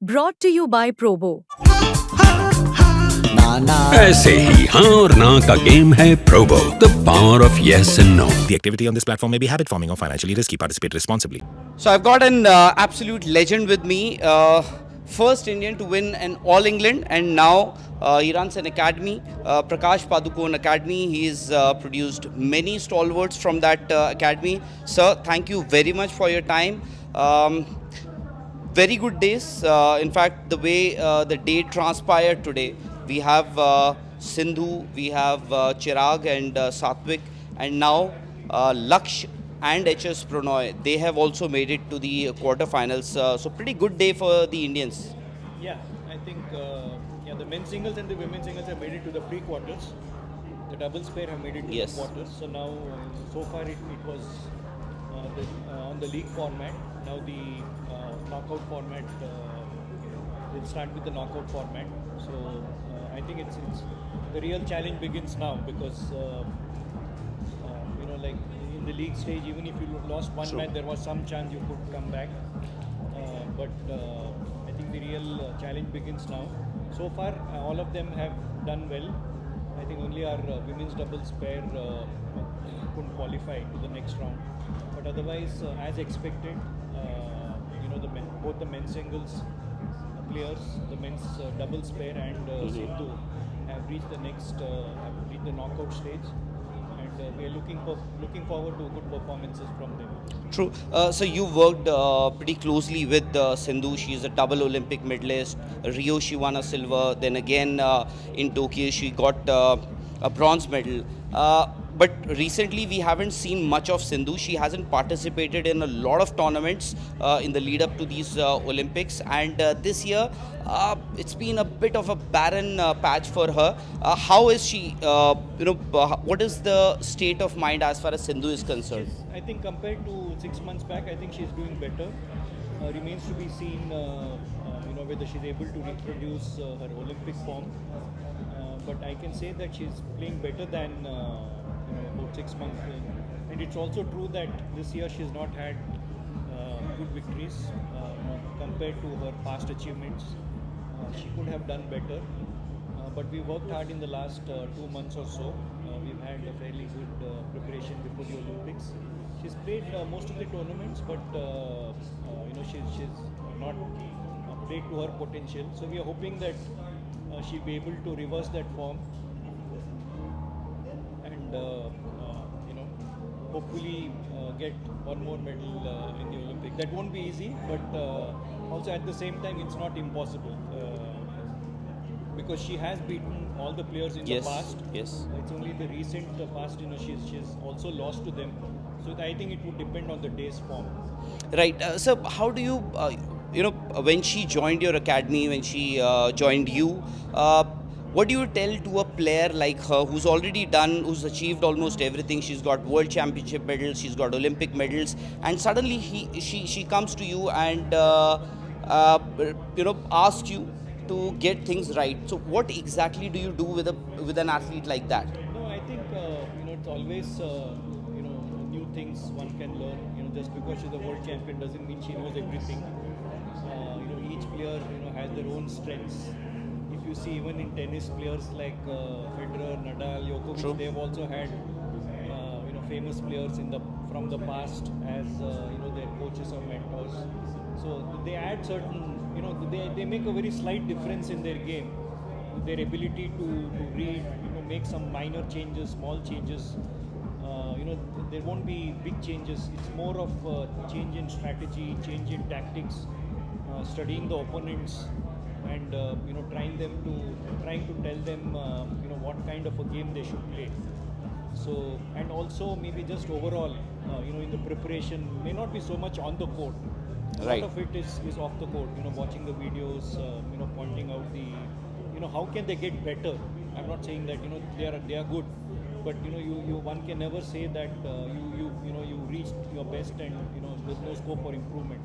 Brought to you by Probo. ऐसे ही हाँ और ना का गेम है Probo the power of yes and no. The activity on this platform may be habit forming or financially risky. Participate responsibly. So I've got an absolute legend with me. First Indian to win an All England, and now he runs an academy, Prakash Padukone Academy. He's produced many stalwarts from that academy. Sir, thank you very much for your time. Very good days. In fact, the way the day transpired today, we have Sindhu, we have Chirag and Satwik, and now Laksh and HS Pranoy. They have also made it to the quarterfinals. So pretty good day for the Indians. Yeah, I think the men's singles and the women's singles have made it to the pre-quarters. The doubles pair have made it to Yes. the quarters. So now, so far it was on the league format. Now the knockout format. We'll start with the knockout format. So I think it's the real challenge begins now because like in the league stage, even if you lost one match, there was some chance you could come back. But I think the real challenge begins now. So far, all of them have done well. I think only our women's doubles pair couldn't qualify to the next round. But otherwise, as expected, both the men's singles players, the men's doubles pair and Sindhu have reached the knockout stage. We are looking forward to good performances from them. True. So you worked pretty closely with Sindhu. She is a double Olympic medalist. Rio, she won a silver. Then again in Tokyo, she got a bronze medal. But recently, we haven't seen much of Sindhu. She hasn't participated in a lot of tournaments in the lead up to these Olympics. And this year, it's been a bit of a barren patch for her. How is she? What is the state of mind as far as Sindhu is concerned? I think compared to 6 months back, I think she's doing better. Remains to be seen, whether she's able to reproduce her Olympic form. But I can say that she's playing better than about 6 months. And it's also true that this year she's not had good victories compared to her past achievements. She could have done better. But we worked hard in the last 2 months or so. We've had a fairly good preparation before the Olympics. She's played most of the tournaments, but she's not played to her potential. So we are hoping that she'll be able to reverse that form and hopefully get one more medal in the Olympics. That won't be easy, but also at the same time it's not impossible because she has beaten all the players in the past. Yes. It's only the recent past, she's also lost to them. So I think it would depend on the day's form. Right. So how do you, when she joined your academy, when she joined you, what do you tell to a player like her who's already done, who's achieved almost everything? She's got world championship medals, she's got Olympic medals, and suddenly she comes to you and asks you to get things right. So what exactly do you do with an athlete like that? No, I think it's always new things one can learn. Just because she's a world champion doesn't mean she knows everything. Each player has their own strengths. If you see even in tennis, players like Federer, Nadal, Djokovic, True. they've also had famous players from the past as their coaches or mentors. So they add certain, they make a very slight difference in their game. Their ability to read, make some minor changes, small changes. There won't be big changes. It's more of a change in strategy, change in tactics, studying the opponents, and trying to tell them what kind of a game they should play. So, and also maybe just overall, in the preparation, may not be so much on the court. A Right. lot of it is off the court. Watching the videos, pointing out how can they get better. I'm not saying that they are good, but one can never say that you reached your best and there's no scope for improvement.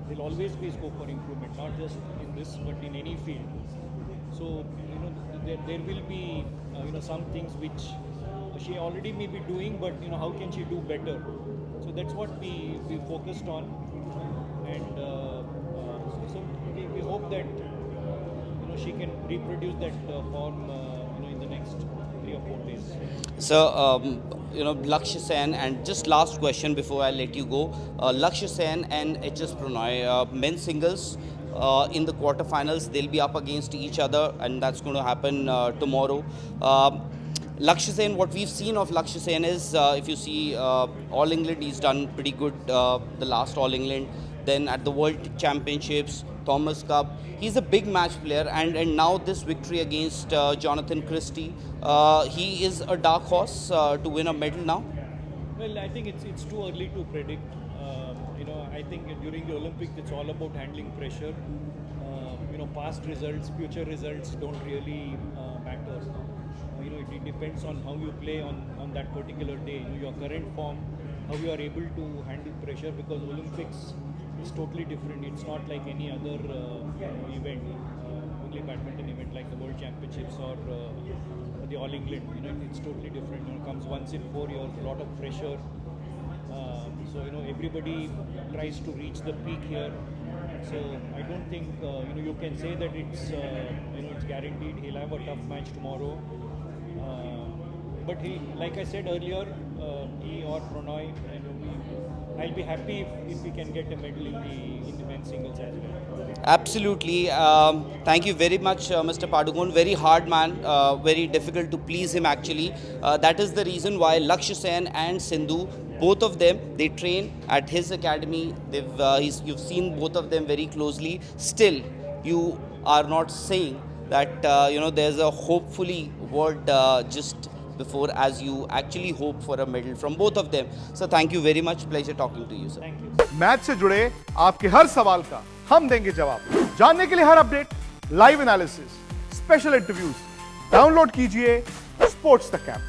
There'll always be scope for improvement, not just in this but in any field. So there will be some things which she already may be doing, but how can she do better? So that's what we focused on, and so we hope hope that she can reproduce that form in the next 3 or 4 days. So, Lakshya Sen, and just last question before I let you go. Lakshya Sen and HS Prannoy, men's singles in the quarterfinals, they'll be up against each other, and that's going to happen tomorrow. Lakshya Sen, what we've seen of Lakshya Sen is, if you see All England, he's done pretty good the last All England. Then at the World Championships, Thomas Cup, he's a big match player, and now this victory against Jonathan Christie, he is a dark horse to win a medal now. Well, I think it's too early to predict. I think during the Olympics, it's all about handling pressure. Past results, future results don't really matter. It depends on how you play on that particular day. Your current form, how you are able to handle pressure, because Olympics is totally different. It's not like any other event, only badminton event like the World Championships or the All England. It's totally different. It comes once in 4 years, a lot of pressure. So everybody tries to reach the peak here. So I don't think you can say that it's it's guaranteed. He'll have a tough match tomorrow. But he, like I said earlier, he or Prannoy, I'll be happy if we can get a medal in the men's singles as well. Absolutely. Thank you very much, Mr. Padukone. Very hard man, very difficult to please him actually. That is the reason why Lakshya Sen and Sindhu, both of them, they train at his academy. You've seen both of them very closely. Still, you are not saying that there's a hopefully word just before, as you actually hope for a medal from both of them. So thank you very much. Pleasure talking to you, sir. Thank you. Match से जुड़े आपके हर सवाल का हम देंगे जवाब। जानने के लिए हर update, live analysis, special interviews, download कीजिए स्पोर्ट्स तक ऐप।